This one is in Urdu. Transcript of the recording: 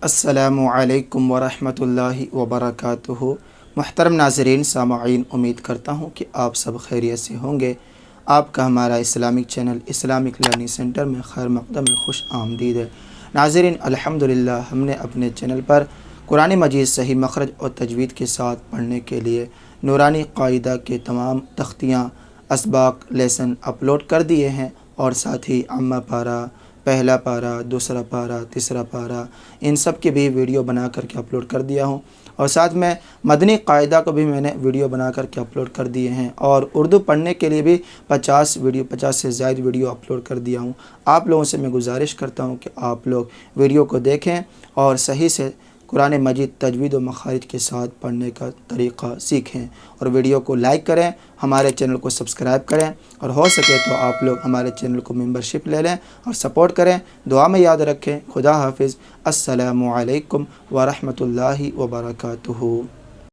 السلام علیکم ورحمۃ اللہ وبرکاتہ۔ محترم ناظرین سامعین، امید کرتا ہوں کہ آپ سب خیریت سے ہوں گے۔ آپ کا ہمارا Islamic channel Islamic learning centre میں خیر مقدم میں خوش آمدید ہے۔ ناظرین، الحمدللہ ہم نے اپنے چینل پر قرآن مجید صحیح مخرج اور تجوید کے ساتھ پڑھنے کے لیے نورانی قاعدہ کے تمام تختیاں، اسباق، لیسن اپلوڈ کر دیے ہیں، اور ساتھ ہی عامہ پارہ، پہلا پارہ، دوسرا پارہ، تیسرا پارہ، ان سب کی بھی ویڈیو بنا کر کے اپلوڈ کر دیا ہوں، اور ساتھ میں مدنی قاعدہ کو بھی میں نے ویڈیو بنا کر کے اپلوڈ کر دیے ہیں، اور اردو پڑھنے کے لیے بھی 50 سے زائد ویڈیو اپلوڈ کر دیا ہوں۔ آپ لوگوں سے میں گزارش کرتا ہوں کہ آپ لوگ ویڈیو کو دیکھیں اور صحیح سے قرآن مجید تجوید و مخارج کے ساتھ پڑھنے کا طریقہ سیکھیں، اور ویڈیو کو لائک کریں، ہمارے چینل کو سبسکرائب کریں، اور ہو سکے تو آپ لوگ ہمارے چینل کو ممبرشپ لے لیں اور سپورٹ کریں۔ دعا میں یاد رکھیں۔ خدا حافظ۔ السلام علیکم ورحمۃ اللہ وبرکاتہ۔